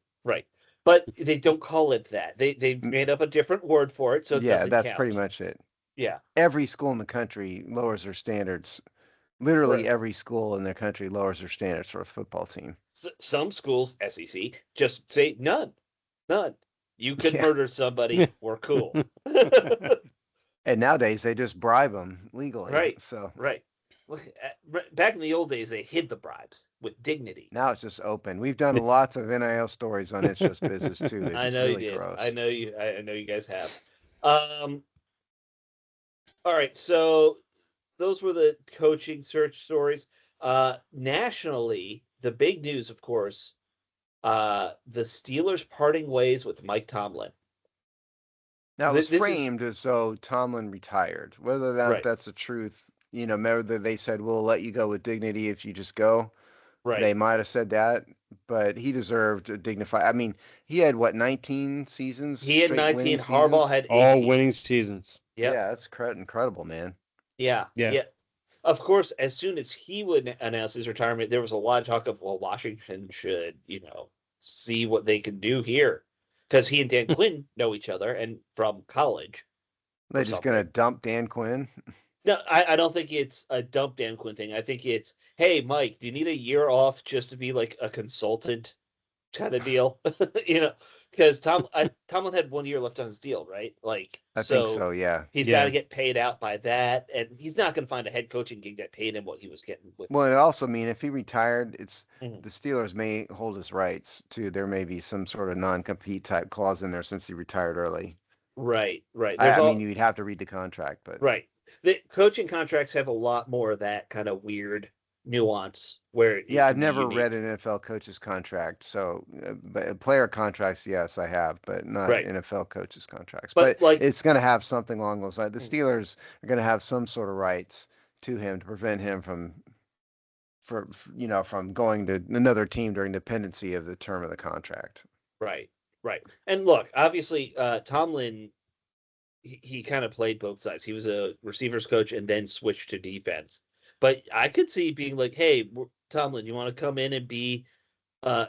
But they don't call it that. They made up a different word for it, so yeah, that's count. pretty much it. Yeah. Every school in the country lowers their standards. Literally Right. every school in their country lowers their standards for a football team. Some schools, SEC, just say none. You could murder somebody. We're cool. And nowadays they just bribe them legally. Right. So right. Back in the old days, they hid the bribes with dignity. now it's just open. We've done lots of NIL stories on It's Just Business too. It's I know really you did. gross. I know you guys have. All right. So those were the coaching search stories. Nationally, the big news, of course, the Steelers parting ways with Mike Tomlin. Now it was framed as though Tomlin retired. Whether that's the truth, whether they said we'll let you go with dignity if you just go, Right. They might have said that, but he deserved a dignified. I mean, he had what, 19 seasons, He had straight 19. winning Harbaugh seasons? had All 18. winning seasons. Yep. Yeah, that's incredible, man. Yeah. Yeah. Yeah. Of course, as soon as he would announce his retirement, there was a lot of talk of, well, Washington should, see what they can do here, because he and Dan Quinn know each other and from college or They're just something. gonna dump Dan Quinn. No, I don't think it's a dump Dan Quinn thing. I think it's, hey, Mike, do you need a year off just to be like a consultant kind of deal? Because Tomlin had 1 year left on his deal, right? Like, I think so so, yeah. he's got Yeah. to get paid out by that, and he's not going to find a head coaching gig that paid him what he was getting with. Well, it also mean if he retired, Mhm. the Steelers may hold his rights too. There may be some sort of non-compete type clause in there since he retired early. Right. I mean, you'd have to read the contract, but Right. The coaching contracts have a lot more of that kind of weird nuance where it yeah, I've can be never read unique. an NFL coach's contract. So, but player contracts, yes, I have, but not Right. NFL coaches' contracts. But But like, it's going to have something along those lines. The mm, Steelers are going to have some sort of rights to him to prevent him from going to another team during the pendency of the term of the contract. right, right. And look, obviously, Tomlin, he kind of played both sides. He was a receivers coach and then switched to defense. But I could see being like, hey, Tomlin, you want to come in and be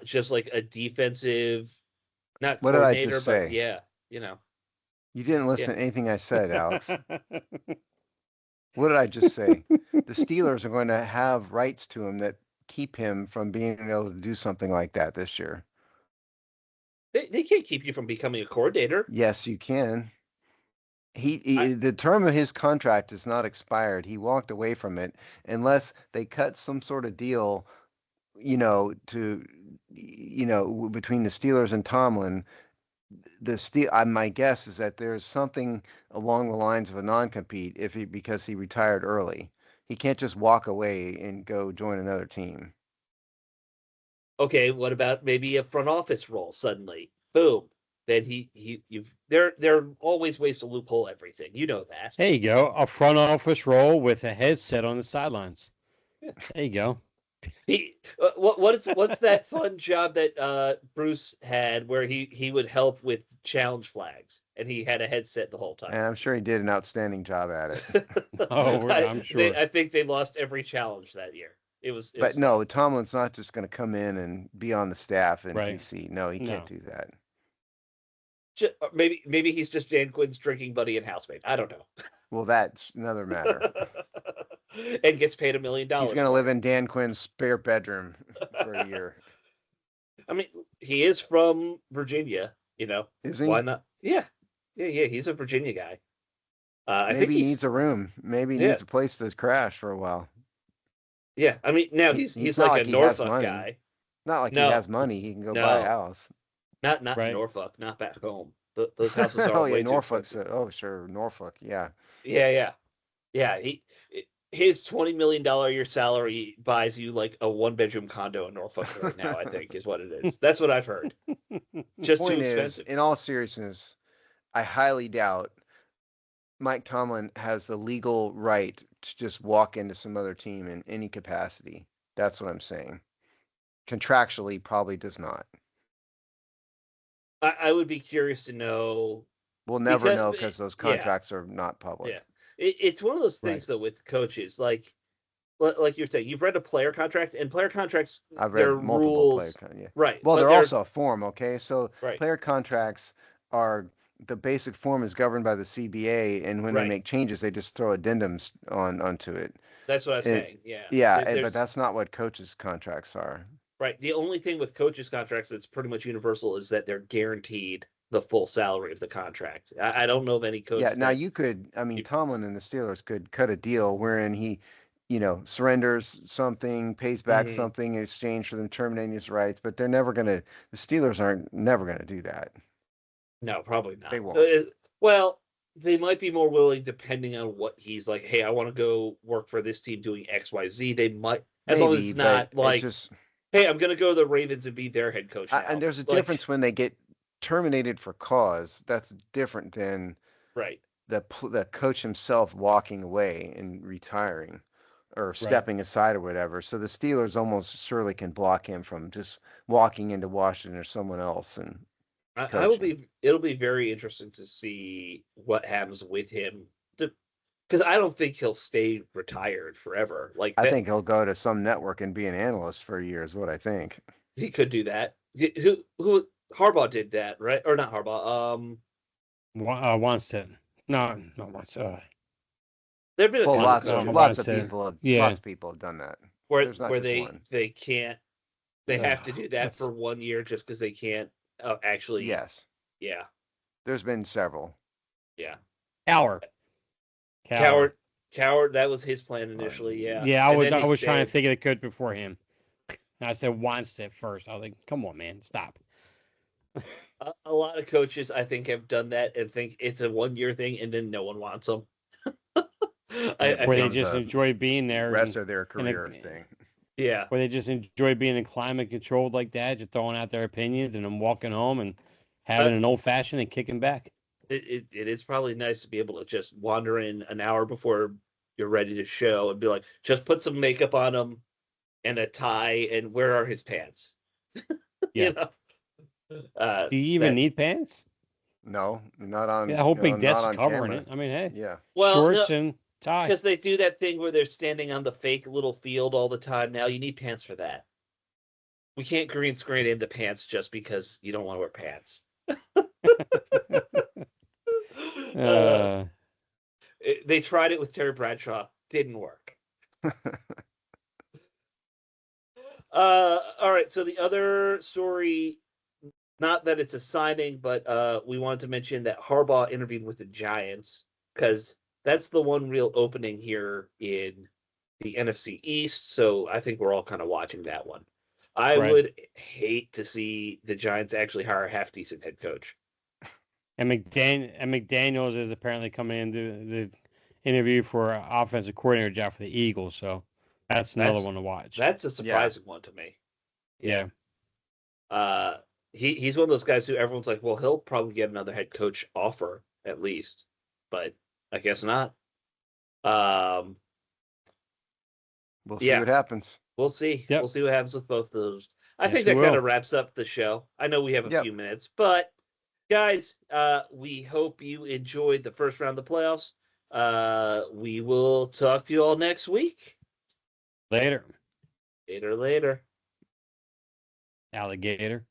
just like a defensive, not What did I coordinator, just but say? yeah, you know, You didn't yeah. listen to anything I said, Alex. What did I just say? The Steelers are going to have rights to him that keep him from being able to do something like that this year. They can't keep you from becoming a coordinator. Yes, you can. I, The term of his contract is not expired. He walked away from it unless they cut some sort of deal, between the Steelers and Tomlin. My guess is that there's something along the lines of a non-compete because he retired early. He can't just walk away and go join another team. okay, what about maybe a front office role suddenly? Boom. Then there are always ways to loophole everything. You know that. There you go. A front office role with a headset on the sidelines. Yeah. There you go. What's that fun job that Bruce had where he would help with challenge flags and he had a headset the whole time. And I'm sure he did an outstanding job at it. Oh, I'm sure. I think they lost every challenge that year. It was But no, fun. Tomlin's not just going to come in and be on the staff in Right. DC. No, he can't No. do that. Maybe he's just Dan Quinn's drinking buddy and housemate. I don't know. Well, that's another matter. And gets paid $1 million. He's going to live in Dan Quinn's spare bedroom for a year. I mean, he is from Virginia. Is he? Why not? Yeah. He's a Virginia guy. I think Maybe he needs a room. Maybe he Yeah. needs a place to crash for a while. Yeah, I mean, now he's not like like a he has Norfolk money. guy. Not like No. he has money. He can go buy a No. house. Not Right. Norfolk, not back home. Those houses are Oh yeah, way too Norfolk's. expensive. Sure, Norfolk. Yeah. Yeah. His $20 million a year salary buys you like a 1-bedroom condo in Norfolk right now. I think is what it is. That's what I've heard. Just too Point is, expensive. in all seriousness, I highly doubt Mike Tomlin has the legal right to just walk into some other team in any capacity. That's what I'm saying. Contractually, probably does not. I would be curious to know. We'll never Because- know because those yeah. contracts are not public. Yeah, it's one of those things though with coaches, like you're saying, you've read a player contract, and player contracts, I've read their multiple rules, yeah. right? Well, but they're also a form, okay? So right. player contracts are the basic form is governed by the CBA, and when they Right. make changes, they just throw addendums onto it. That's what I was saying. Yeah. Yeah, There's- but that's not what coaches' contracts are. right. The only thing with coaches' contracts that's pretty much universal is that they're guaranteed the full salary of the contract. I don't know of any coach. Yeah, now that- you could, I mean, Tomlin and the Steelers could cut a deal wherein he, surrenders something, pays back Mhm. something in exchange for them terminating his rights, but they're never going to, the Steelers aren't never going to do that. No, probably not. They won't. Well, they might be more willing depending on what he's like. Hey, I want to go work for this team doing X, Y, Z. They might, as long as Maybe, it's not but like, just, hey, I'm going to go to the Ravens and be their head coach now. and there's a Like, difference when they get terminated for cause. That's different than right. the coach himself walking away and retiring. or stepping aside or whatever. So the Steelers almost surely can block him from just walking into Washington or someone else and I will coaching. be. It'll be very interesting to see what happens with him, because I don't think he'll stay retired forever. Like I that, think he'll go to some network and be an analyst for a year is what I think. he could do that. Who Harbaugh did that, right? Or not Harbaugh? Wants to. No, not wants. There've been a Well, couple lots coaches of wants to. Yeah. lots of people have done that. where There's not where just one. they can't, they have to do that That's for 1 year just because they can't actually. Yes, Yeah, there's been several. yeah. Coward. Coward. That was his plan initially. Yeah, Yeah, and then I he was trying to said think of the coach before him. And I said wants it first. I was like, come on, man, stop. a lot of coaches I think have done that and think it's a 1 year thing, and then no one wants them. It I Where they think, becomes just a enjoy being there rest and, of their career thing. yeah. where they just enjoy being in climate controlled like that, just throwing out their opinions and then walking home and having an old fashioned and kicking back. It is probably nice to be able to just wander in an hour before you're ready to show and be like, just put some makeup on him and a tie, and where are his pants? Yeah. You know, Do you even that need pants? No, not on Yeah, that whole big not desk on covering camera. it. I mean, hey, Yeah. well, no, shorts and tie. because they do that thing where they're standing on the fake little field all the time. Now you need pants for that. We can't green screen in the pants just because you don't want to wear pants. uh, They tried it with Terry Bradshaw, didn't work. All right. So the other story, not that it's a signing, but we wanted to mention that Harbaugh interviewed with the Giants because that's the one real opening here in the NFC East. So I think we're all kind of watching that one. I Right. would hate to see the Giants actually hire a half decent head coach. and McDaniels is apparently coming into the interview for an offensive coordinator job for the Eagles. So that's another one to watch. That's a Yeah. surprising one to me. Yeah. He's one of those guys who everyone's like, well, he'll probably get another head coach offer at least, but I guess not. We'll see Yeah, what happens. we'll see. Yep. We'll see what happens with both of those. I Yes, think we that kind will. of wraps up the show. I know we have a Yep. few minutes, but guys, we hope you enjoyed the first round of the playoffs. We will talk to you all next week. Later, Later. alligator.